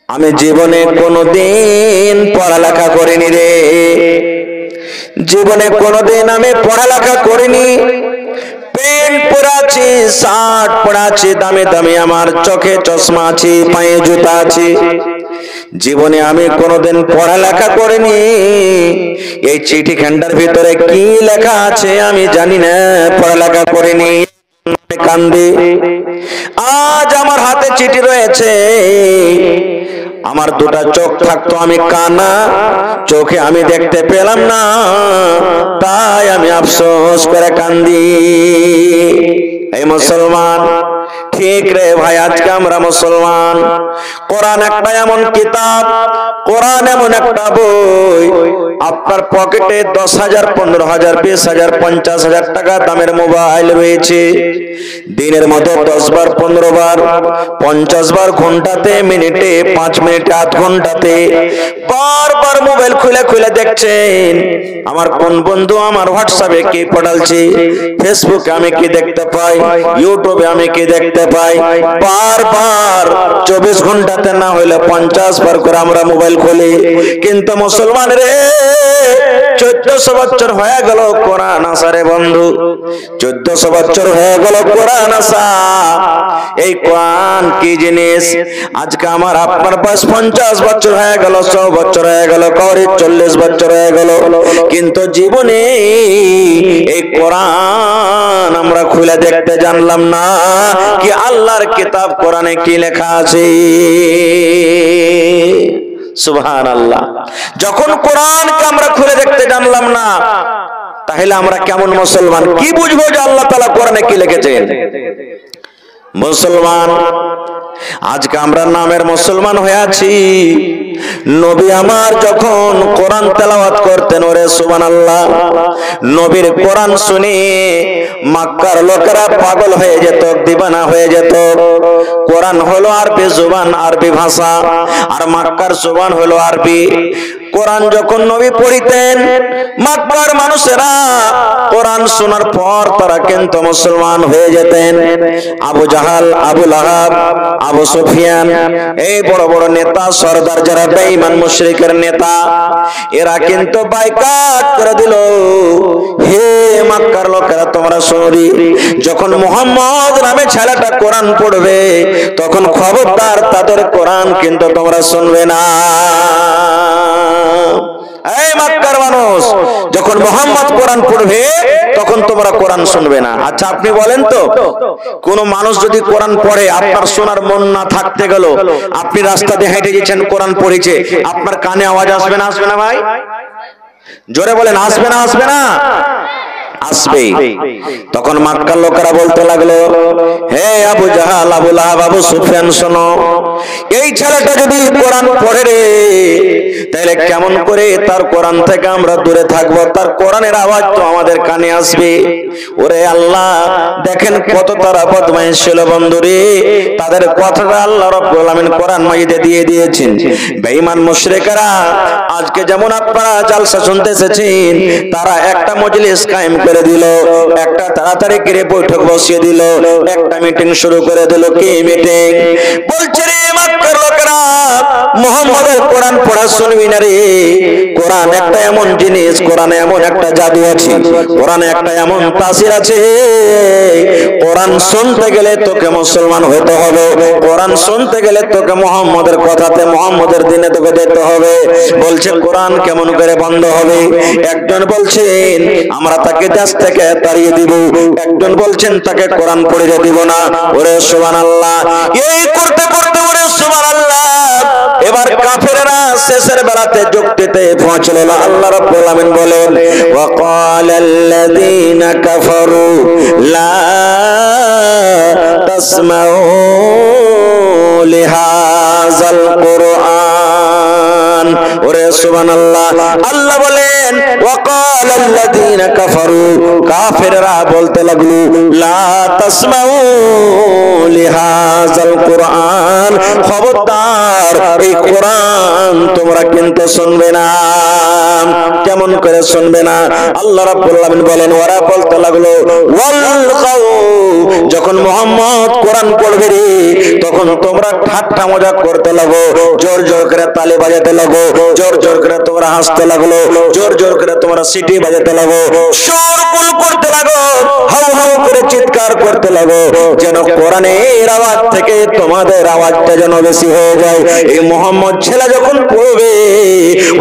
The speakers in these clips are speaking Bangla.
আমি জীবনে কোনোদিন পড়ালেখা করিনি রে, জীবনে কোনোদিন আমি পড়ালেখা করিনি। প্যান্ট পরাছি, শার্ট পরাছি, দামি দামি আমার চোখে চশমা আছে, পায়ে জুতা আছে। জীবনে আমি কোনোদিন পড়ালেখা করিনি। এই চিঠিখানটার ভিতরে কি লেখা আছে আমি জানি না, পড়ালেখা করিনি, কান্দি। আজ আমার হাতে চিঠি রয়েছে, আমার দুটা চোখ থাকতো, আমি কানা, চোখে আমি দেখতে পেলাম না, তাই আমি আফসোস করে কান্দি। এই মুসলমান, ঠিক রে ভাই, আজকে আমরা মুসলমান। কোরআন একটা এমন কিতাব, কোরআন এমন একটা বই, আপনার পকেটে 10,000, 15,000, 20,000, 50,000 টাকা দামের মোবাইল রয়েছে। দিনের মতো 10 বার, 15 বার, 50 বার, ঘন্টাতে, মিনিটে, 5 মিনিটে, আধ ঘন্টাতে বারবার মোবাইল খুলে খুলে দেখছেন আমার কোন বন্ধু আমার হোয়াটসঅ্যাপে কি পাঠালছে, ফেসবুকে আমি কি দেখতে পাই, ইউটিউবে আমি কি দেখতে পাই। বারবার 24 ঘন্টাতে না হইলে 50 বার করে আমরা মোবাইল খুলি। কিন্তু মুসলমান রে, 1400 বছর হয়ে গেল কোরআন আসা রে বন্ধু, 1400 বছর হয়ে গেল কোরআন আসা। এই কোরআন কি জিনিস? আজকে আমার আপনার বয়স 50 বছর হয়ে গেল, 100 বছর হয়ে গেল, কাউরি 40 বছর হয়ে গেল, কিন্তু জীবনে এই কোরআন আমরা খুলে দেখতে জানলাম না কি আল্লাহর কিতাব কোরআনে কি লেখা আছে। সুবহানাল্লাহ। যখন কোরআনকে আমরা খুলে দেখতে জানলাম না, তাহলে আমরা কেমন মুসলমান? কি বুঝবো যে আল্লাহ তাআলা কোরআনে কি লিখেছেন? মুসলমান, আজকে আমরা নামের মুসলমান হয়ে আছি। নবী আমার যখন কোরআন তেলাওয়াত করতেন, ওরে সুবহানাল্লাহ, নবীর কোরআন শুনে মক্কার লোকেরা পাগল হয়ে যেত, দিবানা হয়ে যেত। কোরআন হলো আরবি জবান, আরবি ভাষা, আর মক্কার জবান হলো আরবি। কোরআন যখন নবী পড়িতেন, মক্কার মানুষেরা কোরআন শোনার পর তারা কিন্তু মুসলমান হয়ে যেতেন। আবু জাহাল, আবু লাহাব, আবু সুফিয়ান, এই বড় বড় নেতা সরদার যারা বেঈমান মুশরিকের নেতা, এরা কিন্তু বাইকাট করে দিল। হে মক্কার লোকেরা, তোমরা শোনো, যখন মুহাম্মদ নামে ছেলেটা কোরআন পড়বে, তখন খবরদার তাদের কোরআন কিন্তু তোমরা শুনবে না। এই মক্কার মানুষ, যখন মুহাম্মদ কোরআন পড়বে তখন তোমরা কোরআন শুনবে না। আচ্ছা আপনি বলেন তো, কোন মানুষ যদি কোরআন পড়ে, আপনার শোনার মন না থাকতে গেল, আপনি রাস্তা দিয়ে হেঁটে গেছেন, কোরআন পড়েছে, আপনার কানে আওয়াজ আসবে না? আসবে না ভাই? জোরে বলেন, আসবে না? আসবে না? আসবে। তখন মক্কার লোকেরা বলতে লাগলো, হে আবু জাহাল, আবু লাহাব, আবু সুফিয়ান, শোনো, এই ছেলেটা যদি কোরআন পড়ে রে, তাহলে কেমন করে তার কোরআন থেকে আমরা দূরে থাকবো? তার কোরআনের আওয়াজ তো আমাদের কানে আসবে। ওরে আল্লাহ, দেখেন কত তারা বদমাইশ ছিল বন্ধুরে, তাদের কথাটা আল্লাহ রাব্বুল আলামিন কোরআন মাজিদে দিয়ে দিয়েছেন। বেঈমান মুশরিকরা আজকে যেমন আপনারা জালসা শুনতে এসেছেন, তারা একটা মজলিস কায়েম করে দিল, একটা তাড়াতাড়ি করে বৈঠক বসিয়ে দিল, একটা মিটিং শুরু করে দিল। কি মিটিং? বলছে রে মক্কার লোকেরা, মুহাম্মদের কোরআন পড়া শুনবি না রে। কোরআন একটা এমন জিনিস, কোরআনে এমন একটা জাদু আছে, কোরআনে একটা এমন তাসির আছে, কোরআন শুনতে গেলে তোকে মুসলমান হতে হবে, কোরআন শুনতে গেলে তোকে মুহাম্মদের কথাতে, মুহাম্মদের দিনে তোকে যেতে হবে। বলছে কোরআন কেমন করে বন্ধ হবে? একজন বলছেন আমরা তাকে দেশ থেকে তাড়িয়ে দিব, একজন বলছেন তাকে কোরআন পড়িয়ে দিব না। ওরে সুবহানাল্লাহ, এই করতে করতে ওরে সুবহানাল্লাহ, এবার কাফেররা শেষের বেলাতে যুক্তিতে পৌঁছলো। আল্লাহ রাব্বুল আলামিন বলেন, ওয়াকালাল্লাযীনা কাফারু লা তাসমাউ লিহাযাল কুরআন। ওরে সুবহানাল্লাহ, আল্লাহ বলেন বললেন ওয়াকালাল্লাযীনা কাফারু, কাফেররা বলতে লাগলো লা তাসমাউ লিহাযাল কুরআন, খবরদার এই কোরআন তোমরা কিন্তু শুনবে না। কেমন করে শুনবে না? আল্লাহ রাব্বুল আলামিন বলেন ওরা বলতে লাগলো ওয়ালগাউ, যখন মুহাম্মদ কোরআন পড়বে রে তখন তোমরা ঠাট্টা মজা করতে লাগো, জোর জোর করে তালি বাজাতে লাগো, জোর জোর করে তোমরা হাসতে লাগলো, জোর জোর করে তোমরা সিটি বাজাতে লাগো, শোরগোল করতে লাগো, হাউ হাউ করে চিৎকার করতে লাগো, যেন কোরআনের আওয়াজ থেকে তোমাদের আওয়াজটা যেন বেশি হয়ে যায়। এই মুহাম্মদ ছেলে যখন পড়বে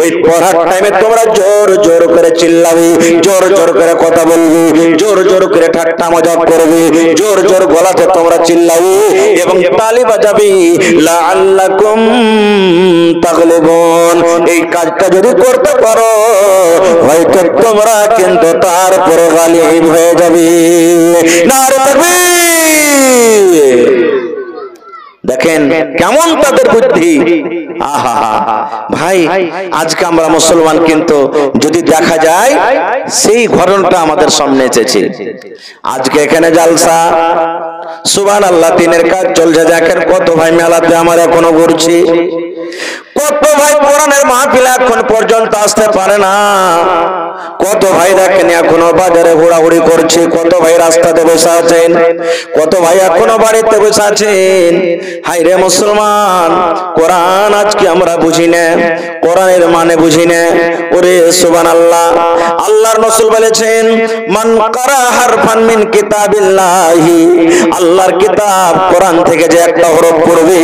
ওই পড়ার টাইমে তোমরা জোর জোর করে চিল্লাবে, জোর জোর করে কথা বলবে, জোর জোর করে ঠাট্টা মজাক করবে, জোর জোর গলাতে তোমরা চিল্লাবে এবং তালি বাজাবে। লাআল্লাকুম তাগলিবুন, এই কাজটা যদি করতে পারো হয়তো তোমরা কিন্তু তারপর গালিব হয়ে যাবে। নারে তাকবীর! দেখেন কেমন তাদের বুদ্ধি। আহা ভাই, আজকে আমরা মুসলমান, কিন্তু যদি দেখা যায় সেই ঘটনাটা আমাদের সামনে এসেছে। আজকে এখানে জালসা, সুবহানাল্লাহ, দিনের কাজ চলছে, দেখেন কত ভাই মেলাতে আমার এখনো ঘুরছি, কত ভাই কোরআনের মাহফিল এখন পর্যন্ত আসতে পারে না, কত ভাই দেখেন এখনো বাজারে ঘোরাঘুরি করছে, কত ভাই রাস্তাতে বসে আছেন, কত ভাই এখনো বাড়িতে বসে আছেন। হাই রে মুসলমান, কোরআন আজকে আমরা বুঝি না, কোরআনের মানে বুঝি না। ওরে সুবহানাল্লাহ, আল্লাহর রাসূল বলেছেন মান কারা হারফান মিন কিতাবিল্লাহি, আল্লাহর কিতাব কোরআন থেকে যে একটা হরফ পড়বে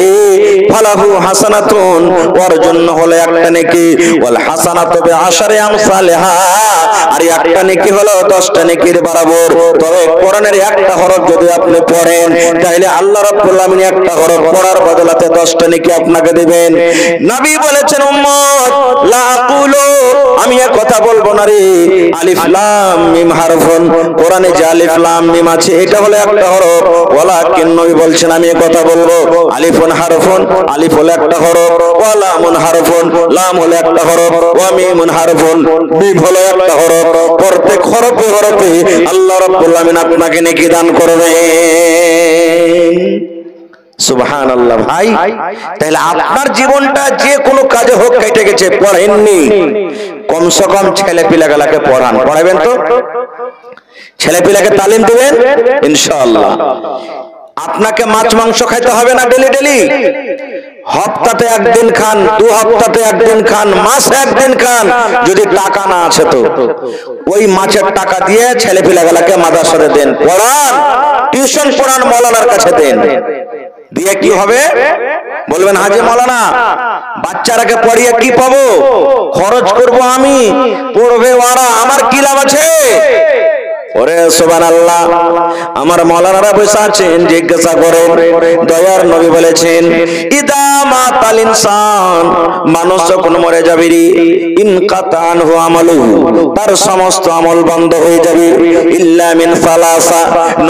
ফালাহু হাসানাতুন, ওর জন্য হলো একটা নেকি, ওয়াল হাসানাতু বিআশারি আমসালিহা, আর একটা নেকি হলো 10টা নেকির বরাবর। তবে কোরআনের একটা হরফ যদি আপনি পড়েন তাহলে আল্লাহ রাব্বুল আলামিন একটা হরফ পড়ার বদলাতে 10টা নেকি আপনাকে দিবেন। নবী বলেছেন উম্মত লা আকুলু, আমি এক কথা বলবো না রে, আলিফ লাম মিম হারফুন, কোরআনে যে আলিফ লাম মিম আছে এটা হলো একটা হরফ, ওয়ালাকিন নবী বলছেন আমি এক কথা বলবো আলিফুন হারফুন, আলিফ হলো একটা হরফ, ওয়া লামুন হারফুন, লাম হলো একটা হরফ, ওয়া মিমুন হারফুন, মিম হলো একটা হরফ। প্রত্যেক হরফে হরফে আল্লাহ রাব্বুল আলামিন আপনাকে নেকি দান করবেন। সুবহানাল্লাহ ভাই, তাহলে আপনার জীবনটা যে কোনো কাজে হোক কেটে গেছে, পড়েননি, কমসে কম ছেলে পিলাগুলোকে পড়ান, পড়াবেন তো, ছেলে পিলাকে তালিম দিবেন ইনশাআল্লাহ। আপনাকে মাছ মাংস খাইতে হবে না ডেলি ডেলি, হপ্তাতে একদিন খান, 2 হপ্তাতে একদিন খান, মাসে একদিন খান, যদি টাকা না আছে তো ওই মাছের টাকা দিয়ে ছেলে পিলাগুলোকে মাদ্রাসাতে দেন, পড়ান, টিউশন পড়ান, মাওলানার কাছে দেন, দিয়ে কি হবে বলবেন হাজি মাওলানা বাচ্চারাকে পড়িয়ে কি পাবো, খরচ করব আমি, পড়বে ওরা, আমার কি লাভ আছে? ওরে সুবহানাল্লাহ, আমার মাওলানারা বসে আছেন, জিজ্ঞাসা করেন, দয়ার নবী বলেছেন ইদা মাতাল ইনসান, মানুষ যখন মরে যাবে রে ইনকাতা আনহু আমালুহু, তার সমস্ত আমল বন্ধ হয়ে যাবে, ইল্লা মিন সালাসা,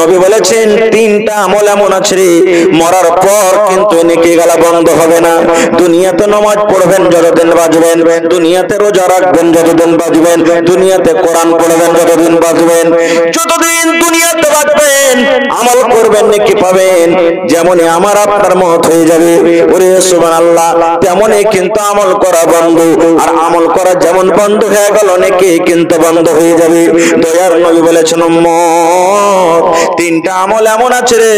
নবী বলেছেন 3টা আমল এমন আছে রে মরার পর কিন্তু নেকি গলা বন্ধ হবে না। দুনিয়াতে নামাজ পড়বেন যতদিন বাঁচবেন, দুনিয়াতে রোজা রাখবেন যতদিন বাঁচবেন, দুনিয়াতে কোরআন পড়বেন যতদিন বাঁচবেন, যতদিন দুনিয়াতে বাঁচবেন আমল করবেন নেকি পাবেন। যেমনই আমার আপনার মত হয়ে যাবে, ওরে সুবহানাল্লাহ, তেমনই কিন্তু আমল করা বন্ধ, আর আমল করা যেমন বন্ধ হয়ে গেল নেকি কিন্তু বন্ধ হয়ে যাবে। দয়ার নবী বলেছেন উম্মত 3টা আমল এমন আছে রে,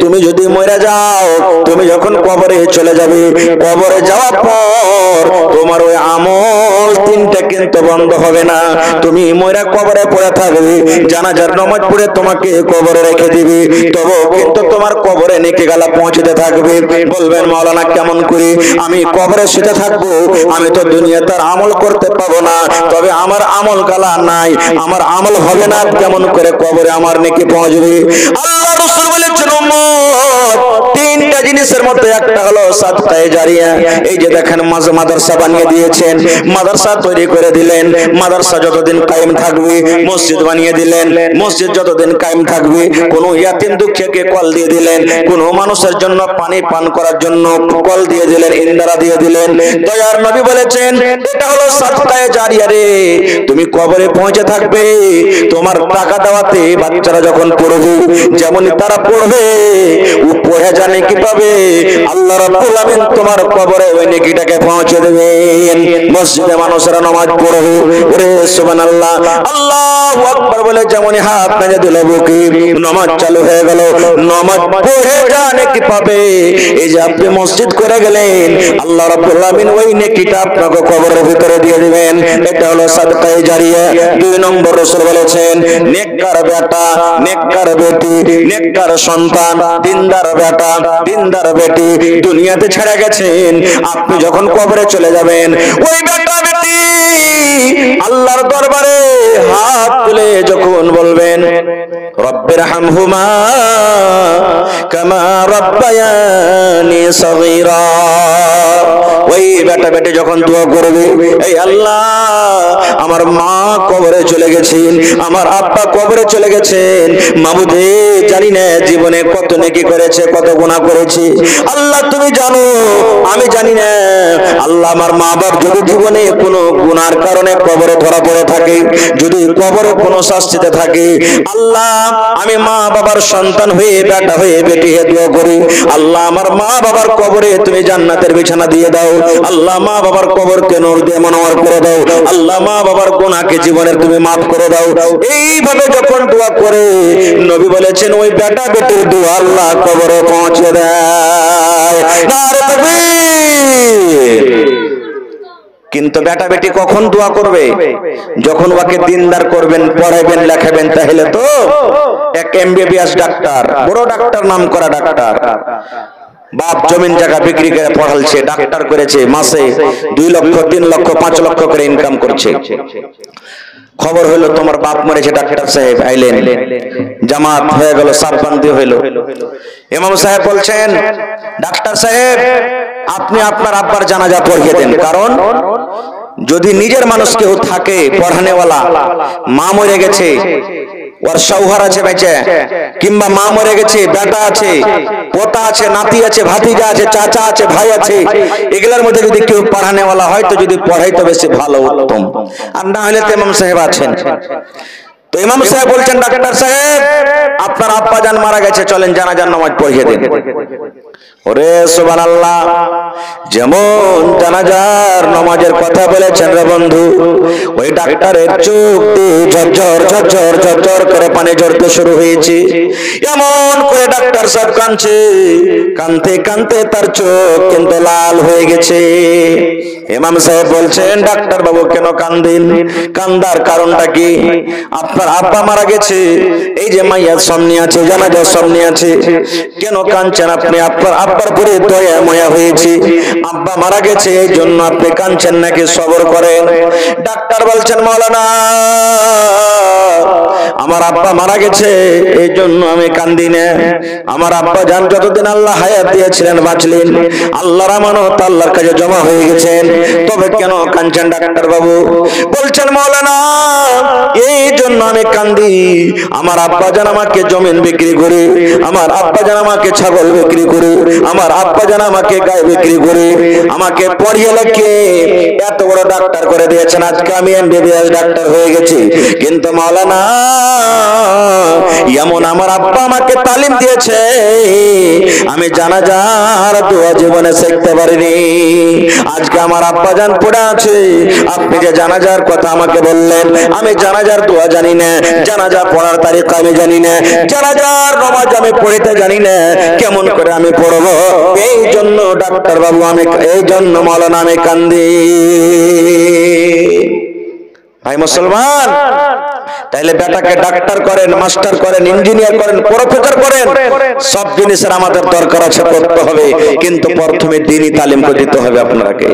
তুমি যদি মরে যাও, তুমি যখন কবরে চলে যাবে, কবরে যাওয়ার পর তোমার ওই আমল 3টা কিন্তু বন্ধ হবে না। তুমি মরে কবরে পড়ে থাকবে, জানাজার নামাজ পড়ে তোমাকে কবরে রেখে দিবে, তবে কিন্তু তোমার কবরে নেকি গালা পৌঁছতে থাকবে। বলবেন মাওলানা কেমন করে আমি কবরে শুতে থাকবো, আমি তো দুনিয়াতে আমল করতে পাবো না, তবে আমার আমল গালা নাই, আমার আমল হবে না, কেমন করে কবরে আমার নেকি পৌঁছবে? আল্লাহ রাসূল বলেছেন উম্মত 3টা জিনিসের মধ্যে একটা হলো সাদকায়ে জারিয়া। এই যে দেখেন মাদ্রাসা বানিয়ে দিয়েছেন, মাদ্রাসা তৈরি করে দিলেন, মাদ্রাসা যতদিন কায়েম থাকবে, মসজিদ বানিয়ে দিলেন, মসজিদ যতদিন কায়েম থাকবে, কোন ইয়াতিম দুঃখীকে কল দিয়ে দিলেন, কোন মানুষের জন্য পানি পান করার জন্য কল দিয়ে দিলেন, ইন্দারা দিয়ে দিলেন। দয়ার নবী বলেছেন এটা হলো সাদকায়ে জারিয়া রে। তুমি কবরে পৌঁছে থাকবে, তোমার টাকা দেওয়াতে বাচ্চারা যখন পড়বে, যেমনই তারা পড়বে, ও পড়ে জানে কি পাবে, আল্লাহ রাব্বুল আমিন তোমার কবরে ওই নেকিটাকে পৌঁছে দেবেন। মসজিদে মানুষেরা নামাজ পড়বে, ওরে সুবহানাল্লাহ, আল্লাহু আকবার বলে যেমনই হাত নেড়ে দিল বুকে, নামাজ চালু হয়ে গেল, নামাজ পড়ে জানে কি পাবে। এই যে আপনি মসজিদ করে গেলেন, আল্লাহ রাব্বুল আমিন ওই নেকিটা আপনাকে কবরের ভিতরে দিয়ে দিবেন। এটা হলো সাদকায়ে জারিয়া। 2 নম্বর রাসূল বলেছেন নেককার বেটা, নেককার বেটি, নেককার সন্তান, দিনদার বেটা, দিনদার বেটি দুনিয়াতে ছেড়ে গেছেন, আপনি যখন কবরে চলে যাবেন, ওই বেটা বেটি আল্লাহর দরবারে হাত তুলে যখন বলবেন রব্বির হামহুমা কামা রাব্বায়ানি সগীরা, ওই বেটা বেটি যখন দোয়া করবে, এই আল্লাহ আমার মা কবরে চলে গেছেন, আমার আব্বা কবরে চলে গেছেন, মাবুদে জানি না জীবনে কত নেকি করেছে, কত গুনাহ করেছে, আল্লাহ তুমি জানো, আমি জানি না। আল্লাহ আমার মা বাপ যদি জীবনে কোনো গুনার কারণে কবরে ধরা পড়ে থাকে, যদি কবরে কোনো শাস্তিতে থাকে, আল্লাহ আমি মা বাবার সন্তান হয়ে, বেটা হয়ে, বেটি হয়ে দোয়া করি, আল্লাহ আমার মা বাবার কবরে তুমি জান্নাতের বিছানা দিয়ে দাও, আল্লাহ মা বাবার কবরকে নূর দিয়ে মনোয়ার করে দাও, আল্লাহ মা বাবার গুনাহকে জীবনের তুমি মাফ করে দাও। এইভাবে যখন দোয়া করে, নবী বলেছেন ওই বেটা বেটির দোয়া আল্লাহ কবরে পৌঁছে দেয়। নারে তাকবীর। কিন্তু বেটা বেটি কখন দোয়া করবে? যখন ওকে দিনদার করবেন, পড়াইবেন, লেখাবেন। তাহলে তো এক MBBS ডাক্তার, বড় ডাক্তার, নাম করা ডাক্তার, বাপ জমিন জায়গা বিক্রি করে পড়ালছে, ডাক্তার করেছে, মাসে 2 লক্ষ 3 লক্ষ 5 লক্ষ করে ইনকাম করছে। খবর হলো তোমার বাপ মরেছে, ডাক্তার সাহেব আইলেন, জামাত হয়ে গেল, সাববন্দি হইলো। ইমাম সাহেব বলছেন ডাক্তার সাহেব আপনি আপনার আব্বার জানাজা পড়িয়ে দেন, কারণ যদি নিজের মানুষ কেউ থাকে পড়ানেওয়ালা, মা মরে গেছে, ওর শৌহর আছে বেঁচে, কিংবা মা মরে গেছে, বেটা আছে, পোতা আছে, নাতি আছে, ভাতিজা আছে, চাচা আছে, ভাই আছে, এগুলোর মধ্যে যদি কেউ পড়ানেওয়ালা হয়, তো যদি পড়াই তো বেশি ভালো, উত্তম। আর না হলে তো ইমাম সাহেব আছেন। তো ইমাম সাহেব বলছেন ডাক্তার সাহেব আপনার আব্বা জান মারা গেছে, চলেন জানাজার নামাজ পড়িয়ে দেন। ওরে সুবহানাল্লাহ, যেমন জানাজার নামাজের কথা বলেছেন রে বন্ধু, ওই ডাক্তারের চোখ দিয়ে ঝরঝর ঝরঝর ঝরঝর করে পানি ঝরতে শুরু হয়েছে। এমন করে ডাক্তার সাহেব কাঁদছে, কাঁদতে কাঁদতে তার চোখ কিন্তু লাল হয়ে গেছে। ইমাম সাহেব বলছেন ডাক্তার বাবু কেন কাঁদেন? কান্দার কারণটা কি? আপনার আব্বা মারা গেছে, এই যে মাইয়ার সামনে আছে, জানাজার সামনে আছে, কেন কাঁদছেন আপনি? আপনার আব্বার পরে দয়া মায়া হয়েছে, আব্বা মারা গেছে এই জন্য আপনি কাঁদছেন নাকি? সবর করেন। ডাক্তার বলছেন মাওলানা আমার আব্বা মারা গেছে এই জন্য আমি কান্দি না, আমার আব্বা জান যতদিন আল্লাহ হায়াত দিয়েছিলেন বাঁচলেন, আল্লাহর আমানত আল্লাহর কাছে জমা হয়ে গেছেন, তবে কেন কাঁদছেন ডাক্তার বাবু? বলছেন মাওলানা এই জন্য আমি কান্দি, আমার আব্বা জান আমাকে জমিন বিক্রি করে, আমার আব্বা জান আমাকে ছাগল বিক্রি করে, আমার আব্বা জান আমাকে গায়ে বিক্রি করে আমাকে পড়িয়ে লেখে এত বড় ডাক্তার করে দিয়েছেন, আজকে আমি MBBS ডাক্তার হয়ে গেছি। কিন্তু মাওলানা এমন আমার আব্বা আমাকে তালিম দিয়েছে, আমি জানাজার দোয়া জীবনে শিখতে পারিনি। আজকে আমার আব্বা জান পড়ে আছে, আপনি যে জানাজার কথা আমাকে বললেন, আমি জানাজার দোয়া জানি না, জানাজা পড়ার তারিখ আমি জানি না, জানাজার নামাজ আমি পড়িতে জানি না, কেমন করে আমি পড়বো? এই জন্য ডাক্তার বাবু আমি, এই জন্য মাওলানা আমি কান্দি। ভাই মুসলমান, তাহলে বেটাকে ডাক্তার করেন, মাস্টার করেন, ইঞ্জিনিয়ার করেন, প্রফেসর করেন, সব জিনিসের আমাদের দরকার আছে, করতে হবে, কিন্তু প্রথমে দ্বীনি তালিম দিতে হবে। আপনাকে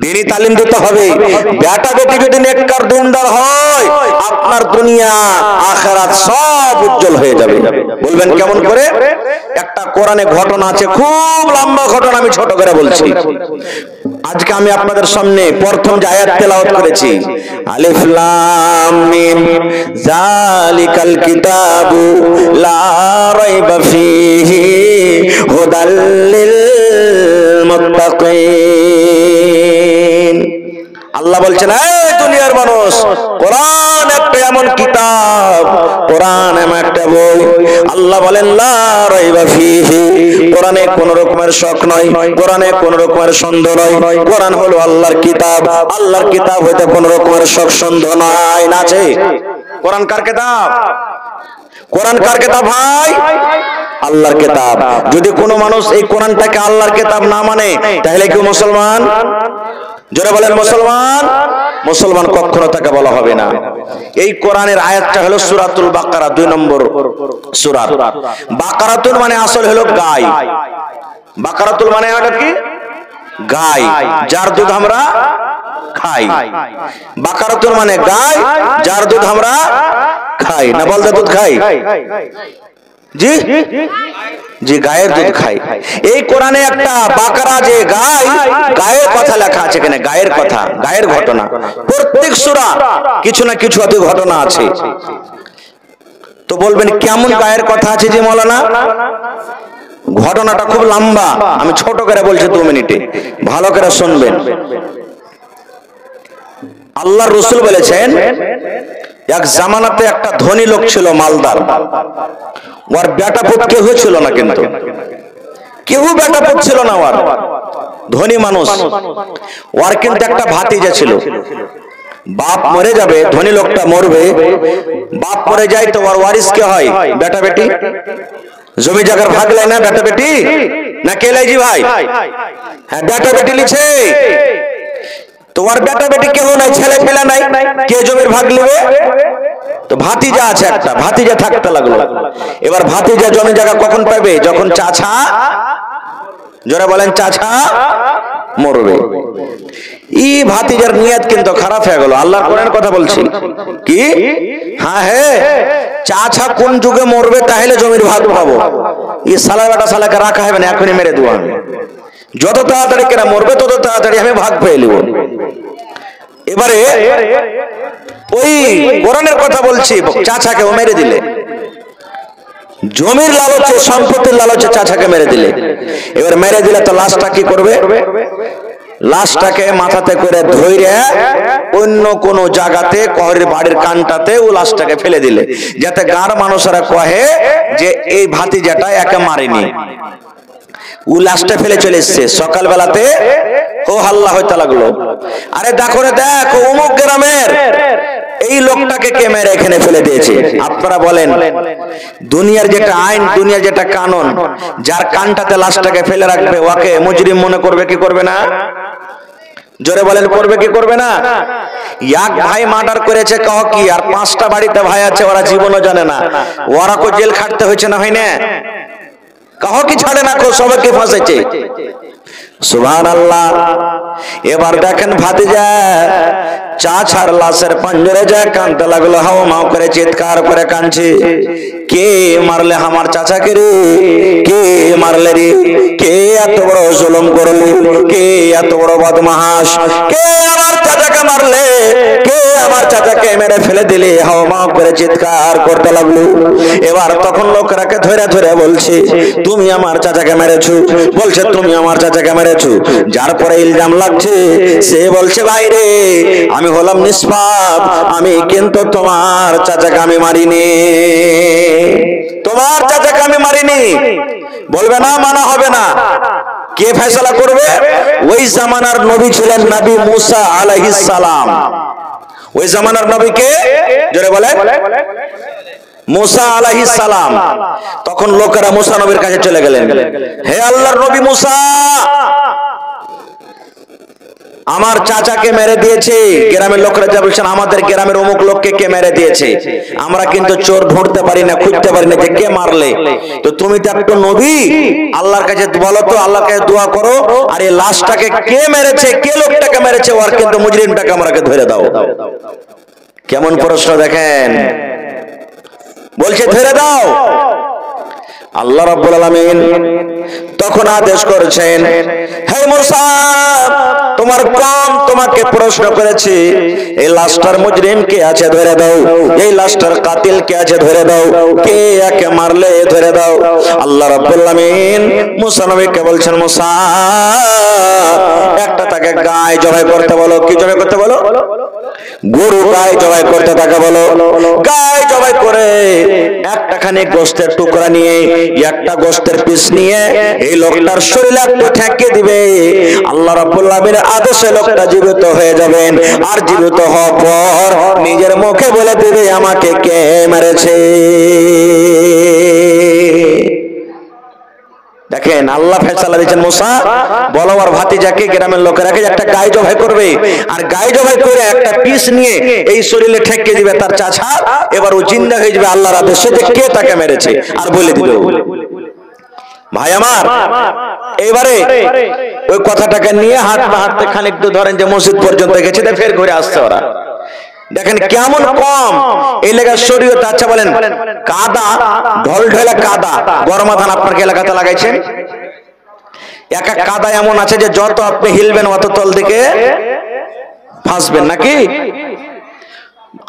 দ্বীনি তালিম দিতে হবে। বেটা বেটি যদি নেককার দিনদার হয়, আপনার দুনিয়া আখিরাত সব উজ্জ্বল হয়ে যাবে। বলবেন কেমন করে? একটা কোরআনে ঘটনা আছে, খুব লম্বা ঘটনা, আমি ছোট করে বলছি। আজকে আমি আপনাদের সামনে প্রথম যে আয়াত তেলাওয়াত করেছি, আলিফ লাম মিম যালিকাল কিতাবু লা রাইবা ফীহি হুদাল লিল মুত্তাকিন। আল্লাহ বলছেন, এই দুনিয়ার মানুষ, কোরআন একটা এমন কিতাব, কোরআন এমন একটা বই। আল্লাহ বলেন লা রাইবা ফীহি, কোরআনে কোন রকমের শক নয়, কোরআনে কোন রকমের সন্দেহ নয়। কোরআন হলো আল্লাহর কিতাব, আল্লাহর কিতাব হইতে কোন রকমের শক সন্দেহ নাই। না আছে? কোরআন কার কিতাব? কোরআন কার কিতাব ভাই? আল্লাহর কিতাব। যদি কোনো মানুষ এই কোরআনটাকে আল্লাহর কিতাব না মানে, তাহলে কি মুসলমান? জোরে বলেন মুসলমান? মুসলমান কখনো তাকে বলা হবে না। এই কোরআনের আয়াতটা হলো সূরাতুল বাকারা, 2 নম্বর সূরা। বাকারাতুল মানে আসল হলো গায়। বাকারাতুল মানে এটা কি? গায়, যার দুধ আমরা খাই। বাকারাতুল মানে গায়, যার দুধ আমরা খাই। না বলতে দুধ খাই? জি জি, গায়ের দুধ খাই। এই কোরআনে একটা বাকারা যে গায়, গায়ের কথা লেখা আছে এখানে, গায়ের কথা, গায়ের ঘটনা। প্রত্যেক সূরা কিছু না কিছু অতি ঘটনা আছে। তো বলবেন কেমন গায়ের কথা আছে যে মাওলানা? ঘটনাটা খুব লম্বা, আমি ছোট করে বলছি 2 মিনিটে, ভালো করে শুনবেন। আল্লাহর রাসূল বলেছেন, এক জামানাতে একটা ধনী লোক ছিল, মালদার। ওর বেটা পুত কেউ ছিল না, কিন্তু কেউ বেটা পুত ছিল না ওর, ধনী মানুষ। ওর কিন্তু একটা ভাতিজা ছিল। বাপ মরে যাবে, ধনী লোকটা মরবে, বাপ মরে যায় তো ওর ওয়ারিস কে হয়? বেটা বেটি। জমি জায়গার ভাগ লাই না বেটা বেটি? না কে লাই জি ভাই? হ্যাঁ, বেটা বেটি লিছে। তোমার বেটা বেটি কেউ নাই, ছেলে পেলে নাই, কে জমির ভাগ নেবে? তো ভাতিজা আছে একটা, ভাতিজা থাকতে লাগলো। এবার ভাতিজা জমি জায়গা কখন পাবে? যখন চাচা, যারা বলেন চাচা মরবে। এই ভাতিজার নিয়ত কিন্তু খারাপ হয়ে গেল। আল্লাহর কোরআনের কথা বলছি কি? হ্যাঁ হ্যাঁ, চাচা কোন যুগে মরবে তাহলে জমির ভাগ পাবো। এই শালা বেটা শালাকে রাখা হবে না, এখনই মেরে দেবো আমি। যত তাড়াতাড়ি কেনা মরবে তত তাড়াতাড়ি আমি ভাগ পেয়ে নেব। এবারে ওই কোরআনের কথা বলছি, চাচাকে ও মেরে দিলে, জমির লালচে, সম্পত্তির লালচে চাচাকে মেরে দিলে। এবার মেরে দিলে তো লাশটা কি করবে? লাশটাকে মাথাতে করে ধইরে অন্য কোন জায়গাতে, কহরের বাড়ির কানটাতে ও লাশটাকে ফেলে দিলে, যাতে গাঁর মানুষেরা কহে যে এই ভাতিজাটা একে মারেনি। ও লাশটা ফেলে চলে এসছে। সকাল বেলাতে ও হাল্লা হইতে লাগলো, আরে দেখো রে দেখ, অমুক গ্রামের এই লোকটাকে কে মেরে এখানে ফেলে দিয়েছে। আপনারা বলেন, দুনিয়ার যেটা আইন, দুনিয়ার যেটা কানুন, যার কানটাতে লাশটাকে ফেলে রাখবে ওকে মুজরিম মনে করবে কি করবে না? জোরে বলেন, করবে কি করবে না? এক ভাই মার্ডার করেছে কহ কি, আর 5টা বাড়িতে ভাই আছে, ওরা জীবনও জানে না, ওরা কো জেল খাটতে হয়েছে না হয় না? কহ কি ছাড়ে না, সবাইকে ফাঁসেছে। সুবহানাল্লাহ। এবার দেখেন ভাতিজা চাচার লাশের পাঞ্জরে যায় কাঁদতে লাগলো, হাও মাও করে চিৎকার করে কাঁদছে, কে মারলে আমার চাচাকে রে? কে মারলে রে? কে এত বড় জুলুম করলে? কে এত বড় বদমাশ? কে আমার চাচাকে মারলে? কে আমার চাচাকে মেরে ফেলে দিলে? হাও মাও করে চিৎকার করতে লাগলো। এবার তখন লোকরাকে ধরে ধরে বলছে, তুমি আমার চাচাকে মেরেছো। বলছে তুমি আমার চাচাকে মেরেছো। যার পরে ইলজাম লাগছে সে বলছে, ভাই রে আমি হলাম নিষ্পাপ, আমি কিন্তু তোমার চাচাকে আমি মারিনি, তোমার চাচাকে আমি মারিনি। বলবে না, মানা হবে না। কে ফয়সালা করবে? ওই জামানার নবী ছিলেন নবী মুসা আলাইহিস সালাম। ওই জামানার নবী কে? জোরে বলেন, মুসা আলাইহিস সালাম। তখন লোকেরা মুসা নবীর কাছে চলে গেলেন, হে আল্লাহর নবী মুসা, আমার চাচাকে মেরে দিয়েছে, গ্রামের লোকরা যা বলছেন আমাদের গ্রামের অমুক লোককে কে মেরে দিয়েছে, আমরা কিন্তু চোর ধরতে পারি না, খুঁজতে পারি না যে কে মারলে। তো তুমি তো একটা নবী, আল্লাহর কাছে বলো তো, আল্লাহর কাছে দোয়া করো, আর এই লাশটাকে কে মেরেছে, কে লোকটাকে মেরেছে, ওর কিন্তু মুজরিমটাকে আমাকে ধরে দাও। কেমন প্রশ্ন দেখেন, বলছে ধরে দাও। আল্লাহ রাব্বুল আলামিন তখন আদেশ করেছেন, হে মুসা, তোমার কম তোমাকে প্রশ্ন করেছে, এই লাশটার মুজরিম কে আছে ধরে দাও, এই লাশটার কাতিল কে আছে ধরে দাও, কে একে মারলে ধরে দাও। আল্লাহ রাব্বুল আলামিন মুসা নবীকে বলছেন, মুসা একটা তাকে গায় জবাই করতে বলো। কি জবাই করতে বলো? গরু গায়ে জবাই করতে তাকে বলো। গায়ে জবাই করে একটা খানিক গোশতের টুকরা নিয়ে, একটা গোশতের পিস নিয়ে এই লোকটার শরীরে একটু ঠেকে দিবে। আল্লাহ রাব্বুল আলামিনের আদেশে লোকটা জীবিত হয়ে যাবেন, আর জীবিত হওয়ার পর নিজের মুখে বলে দিবে আমাকে কে মেরেছে। দেখেন আল্লাহ ফয়সালা দিয়েছেন, মুসা বলো আর ভাতিজাকে, গ্রামের লোকেরাকে একটা গায়ে জবাই করবে, আর গায়ে জবাই করে একটা পিস নিয়ে এই শরীরে ঠেকে দিবে তার চাচা, এবার ও জিন্দা হয়ে যাবে আল্লাহর আদেশে যে কে তাকে মেরেছে, আর বলে দিল। ভাই আমার, এবারে ওই কথাটাকে নিয়ে হাঁটতে হাঁটতে খানিক দূর ধরেন যে মসজিদ পর্যন্ত গেছে, ফের ঘুরে আসছে ওরা। দেখেন কেমন কম এই এলাকার শরীয়ত। আচ্ছা বলেন, কাদা ঢল ঢলে কাদা গরমা ধান আপনার এলাকাতে লাগাইছেন? এক এক কাদা এমন আছে যে যত আপনি হিলবেন অত তল দিকে ফাঁসবেন, নাকি?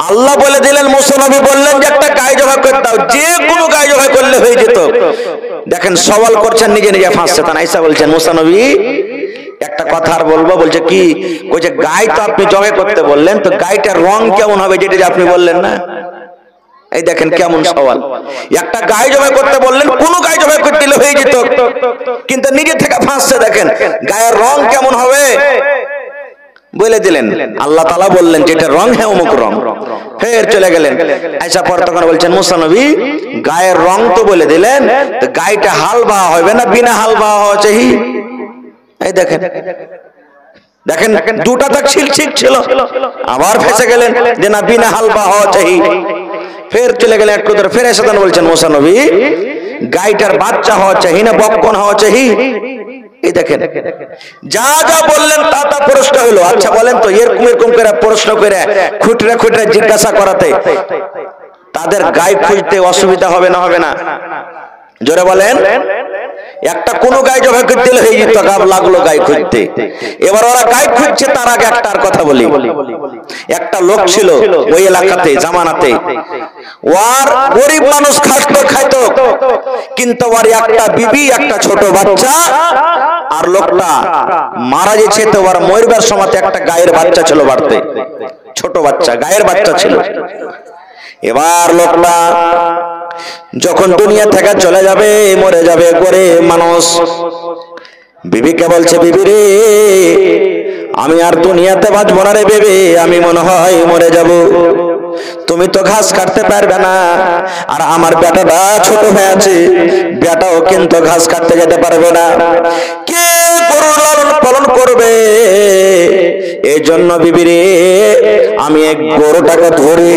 আল্লাহ বলে দিলেন, মুসা নবী বললেন যে একটা গায়ে জবাই করে দাও, যে কোনো গায়ে জবাই করলে হয়ে যেত। দেখেন সওয়াল করছেন, নিজে নিজে ফাঁসছে। তা আয়েশা বলছেন, মুসা নবী একটা কথা আর বলবো। বলছে কি? বলছে গায়ে তো আপনি জবাই করতে বললেন, তো গায়েটার রং কেমন হবে যেটা যে আপনি বললেন না? এই দেখেন কেমন সওয়াল। একটা গায়ে জবাই করতে বললেন, কোন গায়ে জবাই করতে দিলে হয়ে যেত, কিন্তু নিজে থেকে ফাঁসছে। দেখেন গায়ের রং কেমন হবে বলে দিলেন। আল্লাহ তাআলা বললেন যেটা রং হ্যাঁ অমুক রং। ফের চলে গেলেন। আয়েশা পর তখন বলছেন, মুসা নবী গায়ের রং তো বলে দিলেন, তো গায়েটা হালবা হবে না বিনা হালবা হওয়া চাই? এই দেখেন দেখেন দুটা তাক ঠিক ছিল, আবার ফেসে গেলেন যে না বিনা হালবা হওয়া চাই। ফের চলে গেলেন একটু ধরে, ফের এসে বলছেন, মুসা নবী গাইটার বাচ্চা হওয়া চাই না বকন হওয়া চাই? এই দেখেন যা যা বললেন তা তা প্রশ্ন হলো। আচ্ছা বলেন তো, এরকম এরকম করে প্রশ্ন করে খুঁটরে খুঁটরে জিজ্ঞাসা করাতে তাদের গায়ে খুঁজতে অসুবিধা হবে না? হবে না? জোরে বলেন। একটা কোন গায়ে জবাই করতে দিলে হয়ে যেত, গাব লাগলো গায়ে খুঁজতে। এবার ওরা গায়ে খুঁজছে, তার আগে একটার কথা বলি। একটা লোক ছিল ওই এলাকাতে জামানাতে, ওর গরিব মানুষ খাইতো, কিন্তু ওর একটা বিবি, একটা ছোট বাচ্চা, আর লোকটা মারা গেছে। তো ওর মরবার সময় একটা গায়ের বাচ্চা ছিল বাড়তে, ছোট বাচ্চা গায়ের বাচ্চা ছিল। এবার লোকটা যখন দুনিয়া থেকে চলে যাবে, মরে যাবে, করে মানুষ বিবিকে বলছে, বিবি রে আমি আর দুনিয়াতে বাঁচবো না রে বেবে, আমি মনে হয় মরে যাব। তুমি তো ঘাস কাটতে পারবে না, আর আমার বেটাটা ছোট হয়ে আছে, বেটাও কিন্তু ঘাস কাটতে যেতে পারবে না। কে গরু লালন পালন করবে? এই জন্য বিবি রে আমি এক গরুটাকে ধরে,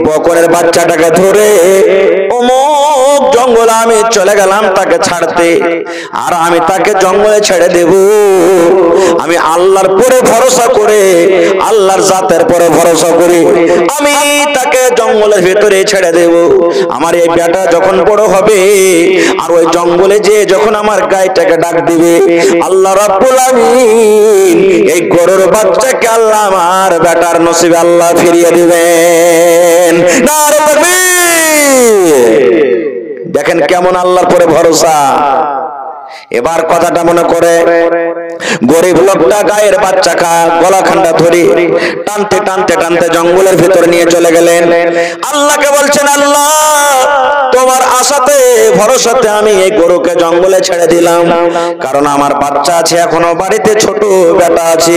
বকরের বাচ্চাটাকে ধরে অমুক জঙ্গলে আমি চলে গেলাম তাকে ছাড়তে। আর আমি তাকে জঙ্গলে ছেড়ে দেব, আমি আল্লাহর পরে ভরসা করে, আল্লাহর জাতের পরে ভরসা করে আমি তাকে জঙ্গলের ভেতরে ছেড়ে দেব। আমার এই বেটা যখন বড় হবে, আর ওই জঙ্গলে যে যখন আমার গায়েটাকে ডাক দিবে, আল্লাহ রাব্বুল আলামিন এই গরুর বাচ্চাকে আল্লাহ আমার বেটার নসিবে আল্লাহ ফিরিয়ে দিবেন। নারে তাকবীর। দেখেন কেমন আল্লাহর পরে ভরসা। এবার কথাটা মনে করে, গরিব লোকটা গায়ের বাচ্চা গলা খান্ডা ধরে টানতে টানতে টানতে জঙ্গলের ভিতরে নিয়ে চলে গেলেন। আল্লাহকে বলছেন, আল্লাহ তোমার আশাতে ভরসাতে আমি এই গরুকে জঙ্গলে ছেড়ে দিলাম, কারণ আমার বাচ্চা আছে এখনো বাড়িতে, ছোট বেটা আছে,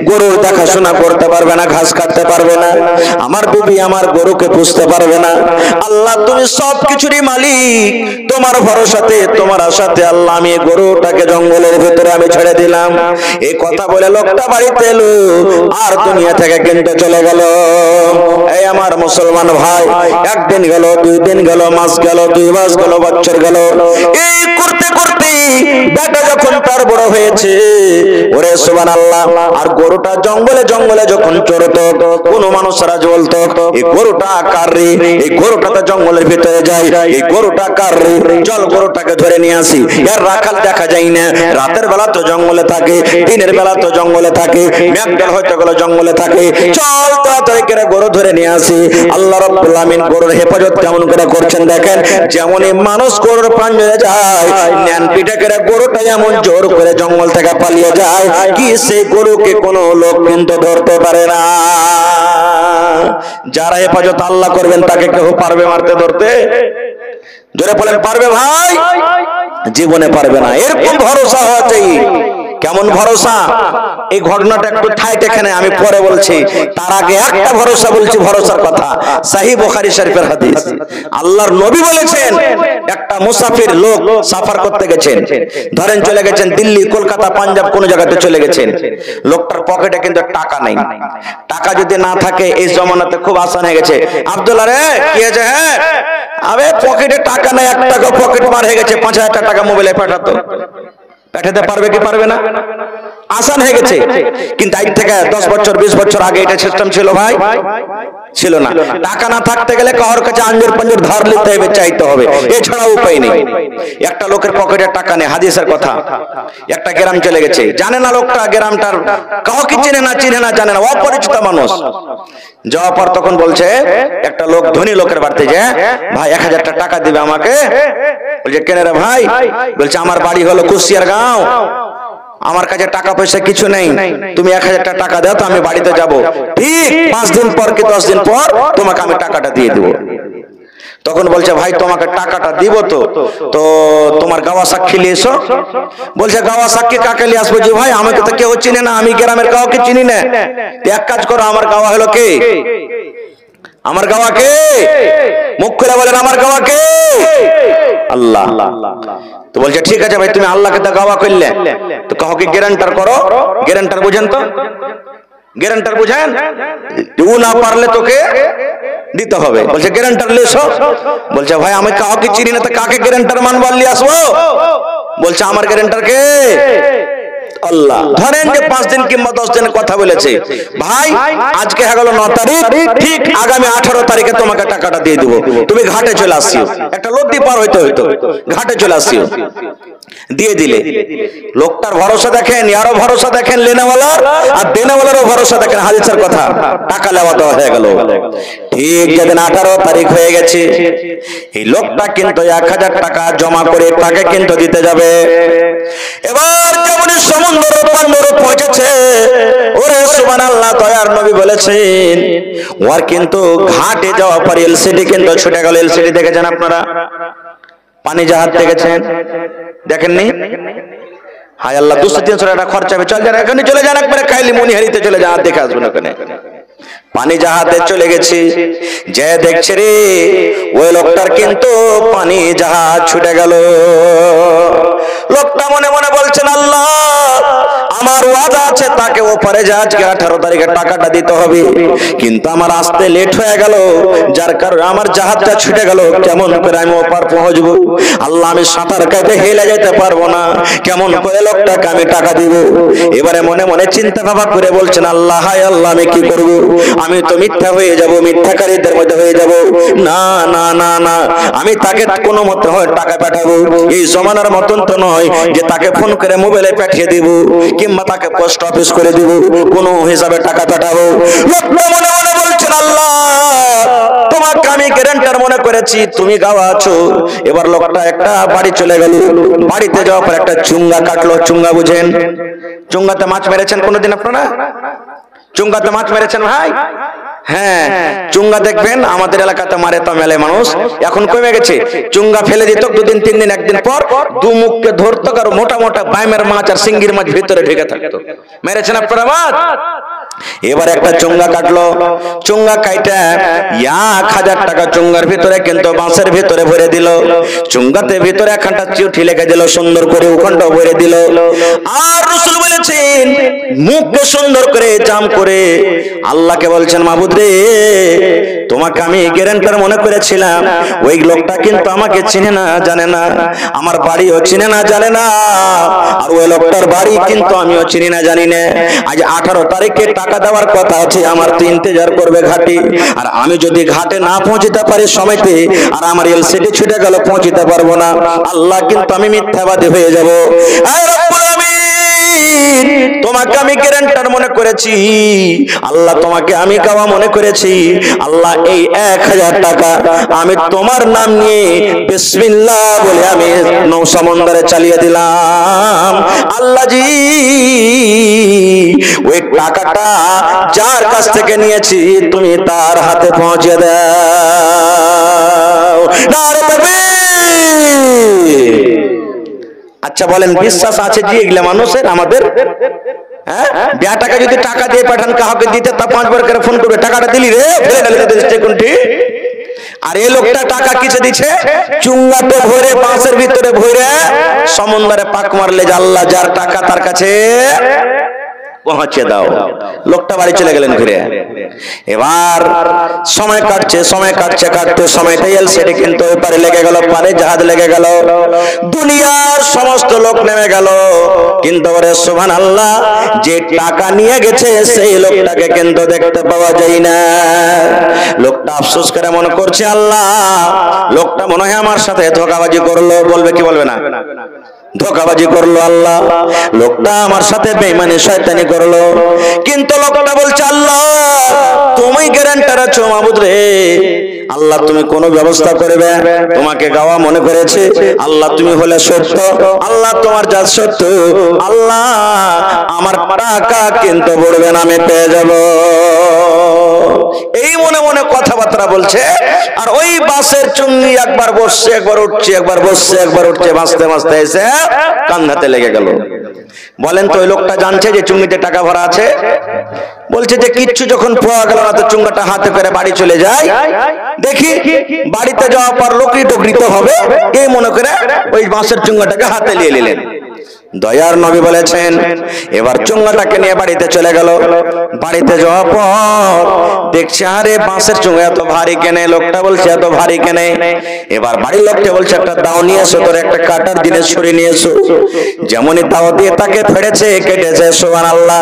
গরুর দেখাশোনা করতে পারবে না, ঘাস কাটতে পারবে না, আমার বিবি আমার গরুকে পুষতে পারবে না। আল্লাহ তুমি সব কিছুরই মালিক, তোমার ভরসাতে তোমার আশাতে আল্লাহ আমি এই গরুটাকে জঙ্গলের ভিতরে আমি ছেড়ে দিলাম। এই কথা বলে লোকটা বাড়িতে এলো আর দুনিয়া থেকে কিন্তু চলে গেল। এই আমার মুসলমান ভাই, একদিন গেল, 2 দিন গেল, মাস গেল, 2 মাস গেল, বছর গেল, এই করতে করতে বেটা যখন তার বড় হয়েছে, ওরে সুবহানাল্লাহ, আর গরুটা জঙ্গলে জঙ্গলে যখন চড়তো, কোন মানুষরা বলতো এই গরুটা কার রে, এই গরুটা তো জঙ্গলের ভিতরে যায়, এই গরুটা কার রে, চল গরুটাকে ধরে নিয়ে আসি। এর রাখাল দেখা যায় না, রাতের বেলা তো জঙ্গলে থাকে, দিনের বেলা তো জঙ্গলে থাকে, মেঘডাল হয়তো গেল জঙ্গলে থাকে, চল তাড়াতাড়ি করে গরু ধরে নিয়ে আসি। আল্লাহ রাব্বুল আমিন গরুর হেফাজত কেমন করে করছেন দেখেন। যেমনই মানুষ গরুর পাঞ্জরে যায়, ন্যান পিঠে করে গরুটা এমন জোর করে জঙ্গল থেকে পালিয়ে যায়, কি সেই গরুকে কোনো লোক কিন্তু ধরতে পারে না। যারা হেফাজত আল্লাহ করবেন তাকে কেউ পারবে মারতে ধরতে? জোরে বলেন পারবে ভাই? জীবনে পারবে না। এরকম ভরসা হওয়া চাই। কেমন ভরসা? এই ঘটনাটা একটু ঠাইট এখানে আমি পরে বলছি, তার আগে একটা ভরসা বলছি, ভরসার কথা। সহিহ বুখারী শরীফের হাদিস, আল্লাহর নবী বলেছেন একটা মুসাফির লোক সফর করতে গেছেন, ধরেন চলে গেছেন দিল্লি, কলকাতা, পাঞ্জাব, কোন জায়গাতে চলে গেছেন। লোকটার পকেটে কিন্তু টাকা নাই। টাকা যদি না থাকে এই জমানাতে খুব আসান হয়ে গেছে, আব্দুল্লাহ রে কি হয়েছে, হ্যাঁ আবে পকেটে টাকা নাই, 1 টাকা পকেট মার হয়ে গেছে, 5000 টাকা মোবাইলে পাঠাতো। পাঠাতে পারবে কি পারবে না? আসান হয়ে গেছে। কিন্তু আজ থেকে 10 বছর 20 বছর আগে এটা সিস্টেম ছিল ভাই? ছিল না। টাকা না থাকতে গেলে কারোর কাছে আঞ্জুর পাঞ্জুর ধার নিতে হবে, চাইতে হবে, এছাড়া উপায় নেই। একটা লোকের পকেটে টাকা নেই, হাদিসের কথা। একটা গ্রাম চলে গেছে, জানে না লোকটা গ্রামটার, কাউকে চিনে না, জানে না, অপরিচিত মানুষ। যাওয়ার পর তখন বলছে একটা লোক, ধনী লোকের বাড়িতে, যে ভাই 1000 টাকা দিবে আমাকে। বলছে কেন রে ভাই? বলছে আমার বাড়ি হলো কুশিয়ার গাঁও, আমার কাছে টাকা পয়সা কিছু নেই, তুমি 1000 টাকা দাও তো আমি বাড়িতে যাব, ঠিক 5 দিন পর কি 10 দিন পর তোমাকে আমি টাকাটা দিয়ে দেব। তখন বলছে ভাই তোমাকে টাকাটা দিব তো, তো তোমার গাওয়া সাক্ষী নিয়ে এসো। বলছে গাওয়া সাক্ষী কাকে নিয়ে আসবো? যে ভাই আমাকে তো কেউ চিনে না, আমি গ্রামের কাউকে চিনি না। এক কাজ করো, আমার গাওয়া হলো কে? আমার গাওয়া কে? মুখ খুলে বলেন আমার গাওয়া কে? আল্লাহ। তো বলছে ঠিক আছে ভাই, তুমি আল্লাহকে তো গাওয়া করলে, তো কাউকে গ্যারান্টার করো। গ্যারান্টার বুঝেন তো? গ্যারান্টার বুঝেন? ও না পারলে তোকে দিতে হবে। বলছে গ্যারান্টার লেসো। বলছে ভাই আমি কাউকে চিনি না, তো কাকে গ্যারান্টার মানবো নিয়ে আসবো? বলছে আমার গ্যারান্টার কে? আল্লাহ। ধরেন যে 5 দিন কিংবা 10 দিনের কথা বলেছে, ভাই আজকে হয়ে গেল 9 তারিখ, ঠিক আগামী 18 তারিখে তোমাকে টাকাটা দিয়ে দেবো, তুমি ঘাটে চলে আসিও। একটা নদী পার হইতে হইতো, ঘাটে চলে আসিও। দিয়ে দিলে। লোকটার ভরসা দেখেন, আরো ভরসা দেখেন লেনাওয়ালার, আর দেনাওয়ালারও ভরসা দেখেন। হাদিসের কথা, টাকা লেওয়া দেওয়া হয়ে গেল। ঠিক যেদিন 18 তারিখ হয়ে গেছে, এই লোকটা কিন্তু 1000 টাকা জমা করে তাকে কিন্তু দিতে যাবে। এবার যেমনই সমুদ্র পান্ডর পৌঁছেছে, ওরে সুবহানাল্লাহ, দয়ার নবী বলেছেন ওর কিন্তু ঘাটে যাওয়া পর এলসিডি কিন্তু ছুটে গেল। এলসিডি দেখেছেন আপনারা? পানি জাহাজ দেখেছেন? দেখেননি? হায় আল্লাহ, 200-300 টাকা খরচা হবে, চল যান এখানে চলে যান, একবারে কাইলি মনিহারিতে চলে যান, দেখে আসবেন ওখানে। পানি জাহাজে চলে গেছি, যে দেখছে রে ওই লোকটার কিন্তু পানি জাহাজ ছুটে গেল। লোকটা মনে মনে বলছেন আল্লাহ আমার ওয়াদা আছে তাকে ওপারে জাহাজকে 18 তারিখে টাকাটা দিতে হবে, কিন্তু আমার আসতে লেট হয়ে গেল, যার কারণে আমার জাহাজটা ছুটে গেল। কেমন করে আমি ওপার পৌঁছবো? আল্লাহ আমি সাঁতার কাটে হেলে যেতে পারবো না, কেমন করে লোকটাকে আমি টাকা দিব? এবারে মনে মনে চিন্তা ভাবনা করে বলছেন আল্লাহ, হায় আল্লাহ আমি কি করব? আমি তো মিথ্যা হয়ে যাব, মিথ্যাকারীদের মধ্যে হয়ে যাব। না না না না, আমি তাকে কোনো মতে হয় টাকা পাঠাবো। এই জমানার মতন তো নয় যে তাকে ফোন করে মোবাইলে পাঠিয়ে দিব কিংবা তাকে পোস্ট অফিস করে দিব, কোন হিসাবে টাকা পাঠাবো। লোকটা মনে মনে বলছেন আল্লাহ তোমাকে আমি গ্যারান্টার মনে করেছি, তুমি গাওয়া আছো। এবার লোকটা একটা বাড়ি চলে গেল। বাড়িতে যাওয়ার পর একটা চুঙ্গা কাটলো। চুঙ্গা বুঝেন? চুঙ্গাতে মাছ মেরেছেন কোনোদিন আপনারা? চুঙ্গাতে মাছ মেরেছেন ভাই? হ্যাঁ, চুঙ্গা দেখবেন আমাদের এলাকাতে মারে তো মেলে মানুষ, এখন কমে গেছে। চুঙ্গা ফেলে দিত, দুদিন তিন দিন একদিন পর দু মুখকে ধরতো, আর মোটা মোটা বাইমের মাছ আর সিঙ্গির মাছ ভিতরে ঢেকে থাকতো। মেরেছেন আপনারা মাছ? এবার একটা চুঙ্গা কাটলো, চুঙ্গা কাইটা 1000 টাকা চুঙ্গার ভিতরে কিন্তু বাঁশের ভিতরে ভরে দিল। চুঙ্গাতে ভিতরে একখানটা চিঠি লিখে দিল সুন্দর করে, ওখানটাও ভরে দিল। আর রাসূল বলেছেন মুখকে সুন্দর করে জাম করে আল্লাহকে বলছেন, মাবুদ রে, তোমাকে আমি গ্যারান্টার মনে করেছিলাম, ওই লোকটা কিন্তু আমাকে চিনে না জানে না, আমার বাড়িও চিনে না জানে না, আর ওই লোকটার বাড়ি কিন্তু আমিও চিনি না জানি না। আজ 18 তারিখে টাকা দেওয়ার কথা আছে, আমার তো ইন্তজার করবে ঘাটে, আর আমি যদি ঘাটে না পৌঁছতে পারি সময়তে, আর আমার এলসিডি ছুটে গেল, পৌঁছতে পারবো না, আল্লাহ কিন্তু আমি মিথ্যাবাদী হয়ে যাব। তোমাকে আমি গ্যারান্টার মনে করেছি, আল্লাহ তোমাকে আমি গাওয়া মনে করেছি, আল্লাহ এই 1000 টাকা আমি তোমার নাম নিয়ে বিসমিল্লাহ বলে আমি নৌ সমুদ্রে চালিয়ে দিলাম। আল্লাহ জি, ওই টাকাটা যার কাছ থেকে নিয়েছি তুমি তার হাতে পৌঁছে দাও। নারে তাকবীর। আচ্ছা বলেন, বিশ্বাস আছে জি এগুলা মানুষের আমাদের? হ্যাঁ, বেটাকে যদি টাকা দিয়ে পাঠান কাউকে দিতে, তা 5 বার করে ফোন করবে, টাকাটা দিলি রে, ফেলে ডালে দিতে কোনটি। আর এই লোকটা টাকা কিসে দিচ্ছে? চুঙ্গাতে ভরে, বাঁশের ভিতরে ভরে সমুদ্রে পাক মারলে যে আল্লাহ যার টাকা তার কাছে পৌঁছে দাও। লোকটা বাড়ি চলে গেলেন ঘুরে। এবার সময় কাটছে, সময় কাটছে, কাটতে সময়টা এলসিডি কিন্তু ওপারে লেগে গেল, পারে জাহাজ লেগে গেল, দুনিয়ার সমস্ত লোক নেমে গেল, কিন্তু ওরে সুবহানাল্লাহ, যে টাকা নিয়ে গেছে সেই লোকটাকে কিন্তু দেখতে পাওয়া যায় না। লোকটা আফসোস করে মনে করছে, আল্লাহ, লোকটা মনে হয় আমার সাথে ধোঁকাবাজি করলো। বলবে কি বলবে না? ধোঁকাবাজি করলো আল্লাহ, লোকটা আমার সাথে বেঈমানি শয়তানি করলো। কিন্তু লোকটা বলছে, আল্লাহ তুমি গ্যারান্টার আছো মাবুদ রে, আল্লাহ তুমি কোনো ব্যবস্থা করবে, তোমাকে গাওয়া মনে করেছে, আল্লাহ তুমি হলে সত্য, আল্লাহ তোমার যা সত্য, আল্লাহ আমার টাকা কিন্তু বলবে না, আমি পেয়ে যাব। এই মনে মনে কথাবার্তা বলছে। আর ওই বাসের চুঙ্গি একবার বসছে, একবার উঠছে, একবার বসছে, একবার উঠছে, বাঁচতে বাঁচতে এসে কান্নাতে লেগে গেল। বলেন তো ওই লোকটা জানছে যে চুঙ্গিতে টাকা ভরা আছে? বলছে যে কিচ্ছু যখন পাওয়া গেল না, তো চুঙ্গাটা হাতে করে বাড়ি চলে যায়, দেখি বাড়িতে যাওয়ার পর লোকরি টকরি তো হবে, এই মনে করে ওই বাঁশের চুঙ্গাটাকে হাতে নিয়ে নিলেন। দয়ার নবী বলেছেন, এবার চুঙ্গাটাকে নিয়ে বাড়িতে চলে গেল। বাড়িতে যাওয়ার পর দেখছে, আরে বাঁশের চুঙ্গা এত ভারী কেনে? লোকটা বলছে এত ভারী কেনে? এবার বাড়ির লোকটা বলছে, একটা দাও নিয়ে এসো, তোর একটা কাটার দিনে ছুরি নিয়ে এসো। যেমনই দাও দিয়ে তাকে ফেড়েছে, কেটেছে, সুবহানাল্লাহ,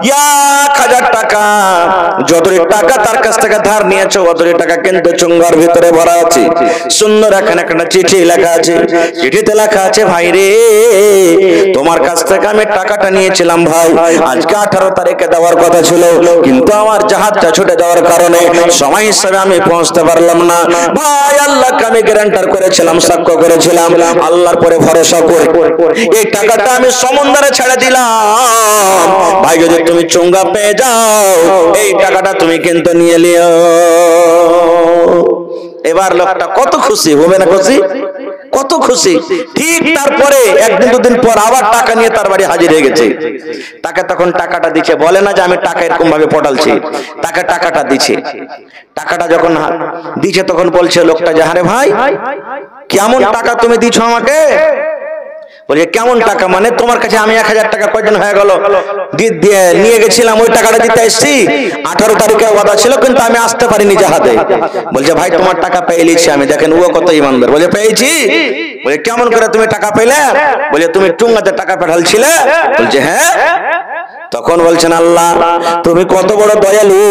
1000 টাকা, যতই টাকা তার কাছ থেকে ধার নিয়েছো অতই টাকা কিন্তু চুঙ্গার ভিতরে ভরা আছে। সুন্দর এখানে একটা চিঠি লেখা আছে, চিঠিতে লেখা আছে, ভাই রে, তোমার কাছ থেকে আমি টাকাটা নিয়েছিলাম ভাই, আজকে 18 তারিখে দেওয়ার কথা ছিল, কিন্তু আমার জাহাজটা ছুটে যাওয়ার কারণে সময় হিসেবে আমি পৌঁছতে পারলাম না ভাই। আল্লাহকে আমি গ্যারান্টার করেছিলাম, সাক্ষ্য করেছিলাম, আল্লাহর পরে ভরসা করে এই টাকাটা আমি সমুদ্রে ছেড়ে দিলাম ভাই, যদি তুমি চুঙ্গা পেয়ে যাও এই টাকাটা তুমি কিন্তু নিয়ে নিও। এবার লোকটা কত খুশি হবে না? খুশি, কত খুশি। ঠিক তারপরে একদিন দুদিন পর আবার টাকা নিয়ে তার বাড়ি হাজির হয়ে গেছে। তাকে তখন টাকাটা দিচ্ছে, বলে না যে আমি টাকা এরকম ভাবে পটালছি, তাকে টাকাটা দিচ্ছে। টাকাটা যখন দিচ্ছে তখন বলছে লোকটা, যে আরে ভাই কেমন টাকা তুমি দিছো আমাকে? বলছে কেমন টাকা মানে? তোমার কাছে আমি 1000 টাকা কয়দিন হয়ে গেল নিয়ে গেছিলাম, ওই টাকাটা দিতে এসেছি, 18 তারিখে ওয়াদা ছিল, কিন্তু আমি আসতে পারিনি জাহাজে। বলছে ভাই তোমার টাকা পেয়ে নিয়েছি আমি। দেখেন ও কত ইমানদার, বলে পেয়েছি। বলে কেমন করে তুমি টাকা পেলে? বলে তুমি চুঙ্গাতে টাকা পাঠালছিলে। বলছে হ্যাঁ। তখন বলছেন, আল্লাহ তুমি কত বড় দয়ালু,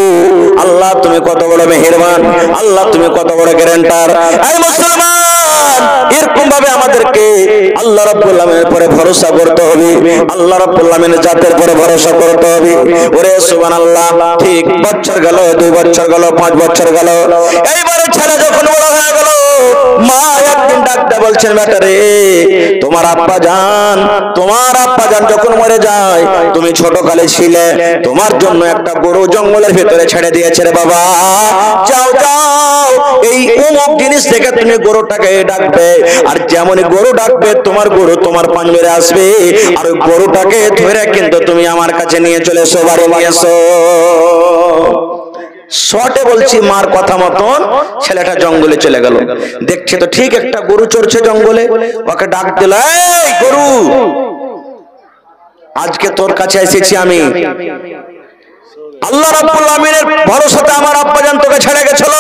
আল্লাহ তুমি কত বড় মেহেরবান, আল্লাহ তুমি কত বড় গ্যারান্টার। এই মুসলমান, এরকম ভাবে আমাদেরকে আল্লাহ রাব্বুল আলামিনের পরে ভরসা করতে হবে, আল্লাহ রাব্বুল আলামিনের জাতের পরে ভরসা করতে হবে। ওরে সুবহানাল্লাহ, ঠিক বছর গেল, 2 বছর গেল, 5 বছর গেল, এইবারে ছেলে যখন বড় হয়ে গেল, মা একদিন ডাকতে বলছেন বেটা রে, তোমার আব্বা জান যখন মরে যায়, তুমি ছোট কালে ছিলে, তোমার জন্য একটা গরু জঙ্গলের ভিতরে ছেড়ে দিয়েছে রে বাবা। যাও যাও, এই অমুক জিনিস থেকে তুমি গরুটাকে ডাকবে, আর যেমনই গরু ডাকবে তোমার গরু তোমার পাঞ্জরে আসবে, আর ওই গরুটাকে ধরে কিন্তু তুমি আমার কাছে নিয়ে চলে এসো, বাড়ি নিয়ে এসো। শর্টে বলছি, মার কথা মতন ছেলেটা জঙ্গলে চলে গেল। দেখছে তো ঠিক একটা গরু চড়ছে জঙ্গলে, ওকে ডাক দিল, এই গরু, আজকে তোর কাছে এসেছি আমি, আল্লাহ রাব্বুল আমিনের ভরসাতে আমার আব্বাজান তোকে ছেড়ে গেছিল,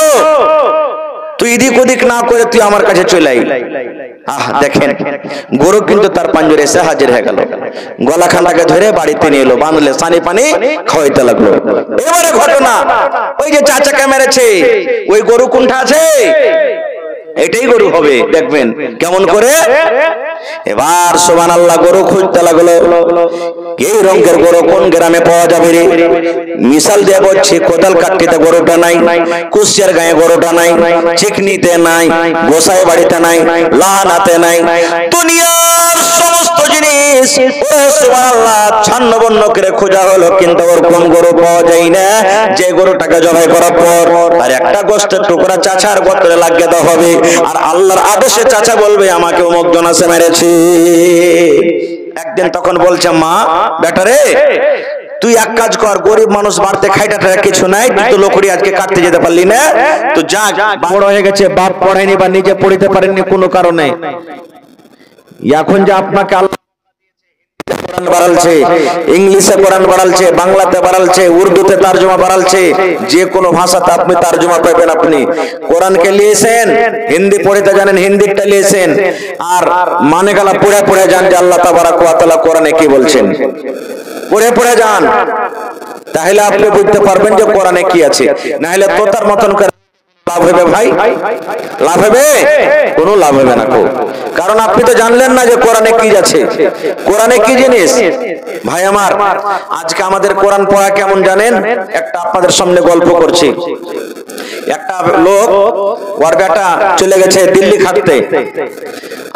তুই এদিক ওদিক না করে তুই আমার কাছে চলে আই। আহ দেখেন, গরু কিন্তু তার পাঞ্জরে এসে হাজির হয়ে গেল, গলাখানটাকে ধরে বাড়িতে নিয়ে এলো, বাঁধলে সানি পানি খাওয়াইতে লাগলো। এবারে ঘটনা, ওই যে চাচাকে মেরেছে ওই গরু কোনটা আছে, এটাই গরু হবে, দেখবেন কেমন করে। এবার সুবহানাল্লাহ, গরু খুঁজতে লাগলো, এই রঙের গরু কোন গ্রামে পাওয়া যাবে রে। মিশাল দিয়ে বলছে, কোদাল কাটতে গরুটা নাই, কুশিয়ার গায়ে গরুটা নাই, চিকনিতে নাই, গোসাই বাড়িতে নাই, লানাতে নাই, দুনিয়ার সমস্ত জিনিস সুবহানাল্লাহ ছন্নবন্ন করে খোঁজা হলো, কিন্তু ওরকম গরু পাওয়া যায় না যে গরুটাকে জবাই করার পর আর একটা গোশতের টুকরা চাচার গোত্রে লাগিয়ে দেওয়া হবে, আর আল্লাহর আদেশে চাচা বলবে আমাকে অমুক জন আছে মেরেছে। একদিন তখন বলছে, মা বেটা রে, তুই এক কাজ কর, গরিব মানুষ বাড়তে খাইটা কিছু নাই, তুই তো লোকড়ি আজকে কাটতে যেতে পারলি না, তো যা, বড় হয়ে গেছে, বাপ পড়ায়নি বা নিজে পড়িতে পারেননি কোনো কারণে, এখন যে আপনাকে কোরআন বাড়ালছে, ইংলিশে কোরআন বাড়ালছে, বাংলাতে বাড়ালছে, উর্দুতে তর্জমা বাড়ালছে, যে কোনো ভাষাতে আপনি তর্জমা পাবেন। আপনি কোরআনকে নিয়েছেন, হিন্দি পড়িতে জানেন, হিন্দিটা নিয়েছেন, আর মানে গেলা পড়ে পড়ে যান যে আল্লাহ তাবারাক ওয়া তাআলা কোরআনে কি বলছেন, পড়ে পড়ে যান, তাহলে আপনি বুঝতে পারবেন যে কোরআনে কি আছে। না হলে তোতার মতন করে লাভ হবে ভাই, লাভ হবে? কোনো লাভ হবে না, কারণ আপনি তো জানলেন না যে কোরআনে কি আছে, কোরআনে কি জিনিস। ভাই আমার, আজকে আমাদের কোরআন পড়া কেমন জানেন, একটা আপনাদের সামনে গল্প করছি। একটা লোক, ওর বেটা চলে গেছে দিল্লি খাটতে।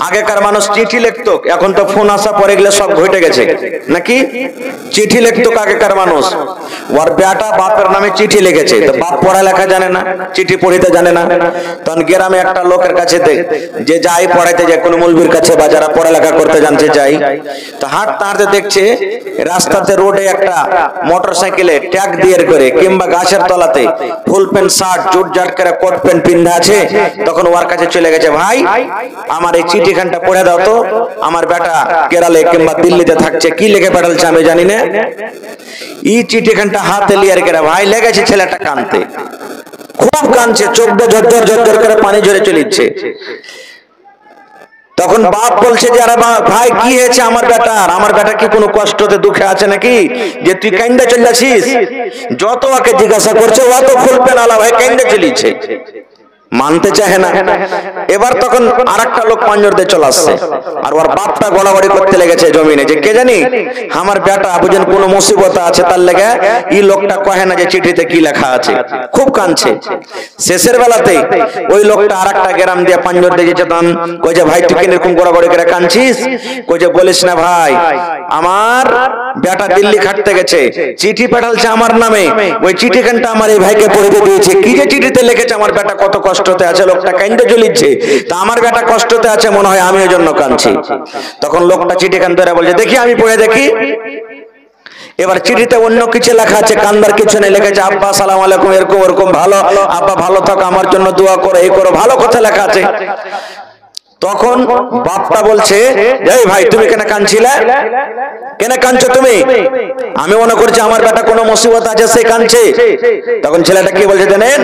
আগেকার মানুষ চিঠি লিখতো, এখন তো ফোন আসা পরে গেলে সব ঘটে গেছে নাকি। চিঠি লিখতো আগেকার মানুষ, ওর বেটা বাপের নামে চিঠি লিখেছে, তো বাপ পড়ালেখা জানে না, চিঠি পড়িতে জানে না। তখন গ্রামে একটা লোকের কাছে যে যাই পড়াইতে যায়, কোনো মৌলবীর কাছে বা যারা পড়ালেখা করতে জানতে যাই, তো হাঁটতে হাঁটতে দেখছে রাস্তাতে রোডে একটা মোটর সাইকেলে ট্যাগ দিয়ে করে কিংবা গাছের তলাতে ফুল প্যান্ট শার্ট জুট জাট করে কোট প্যান্ট পিন্ধা আছে। তখন ওর কাছে চলে গেছে, ভাই আমার এই চিঠিখানটা পড়ে দাও তো, আমার বেটা কেরালে কিংবা দিল্লিতে থাকছে, কি লিখে পাঠালছে আমি জানি না। এই চিঠিখানটা হাতে লিয়ার করে ভাই লেগেছে ছেলেটা কানতে, খুব কানছে, চোখ দিয়ে ঝরঝর ঝরঝর করে পানি ঝরে চলেছে। তখন বাপ বলছে যে, আরে ভাই কি হয়েছে আমার বেটার, আমার বেটা কি কোনো কষ্টতে দুঃখে আছে নাকি যে তুই কাইন্দা চলে যাচ্ছিস। যত ওকে জিজ্ঞাসা করছে, ও তো ফুলপে নালা ভাই কাইন্দা চলিছে, মানতে চাহে না। এবার তখন আরেকটা লোক পাঞ্জর দিয়ে চলে আসছে, আর ওর বাপটা গড়াগড়ি করতে লেগেছে জমিনে যে কে জানি আমার বেটা বুঝেন কোন মুসিবত আছে, তার লেগে এই লোকটা কহে না যে চিঠিতে কি লেখা আছে, খুব কাঁদছে। শেষের বেলাতে ওই লোকটা আরেকটা গ্রাম দিয়ে পাঞ্জর দিয়ে যেতাম, কই যে ভাই তুই কিরকম গড়াগড়ি করে কাঁদছিস, কই যে বলিস না ভাই, আমার বেটা দিল্লি খাটতে গেছে, চিঠি পাঠালছে আমার নামে, ওই চিঠিখানটা আমার এই ভাইকে পড়িতে দিয়েছে, কি যে চিঠিতে লিখেছে আমার বেটা কত কষ্টতে আছে, লোকটা কাঁদতে জ্বলিচ্ছে, তা আমার বেটা কষ্টতে আছে মনে হয়, আমি ওই জন্য কাঁদছি। তখন লোকটা চিঠিখান ধরে বলছে, দেখি আমি পড়ে দেখি। এবার চিঠিতে অন্য কিছু লেখা আছে, কান্দার কিছু নেই, লেখা আছে আব্বা সালাম আলাইকুম, এরকম ওরকম ভালো, আব্বা ভালো থাকো, আমার জন্য দোয়া করো, এই করো, ভালো কথা লেখা আছে। তখন বাপটা বলছে, এই ভাই তুমি কেন কাঁদছিলে, কেন কাঁদছো তুমি, আমি মনে করছি আমার বেটা কোনো মুসিবত আছে সে কাঁদছে। তখন ছেলেটা কি বলছে জানেন,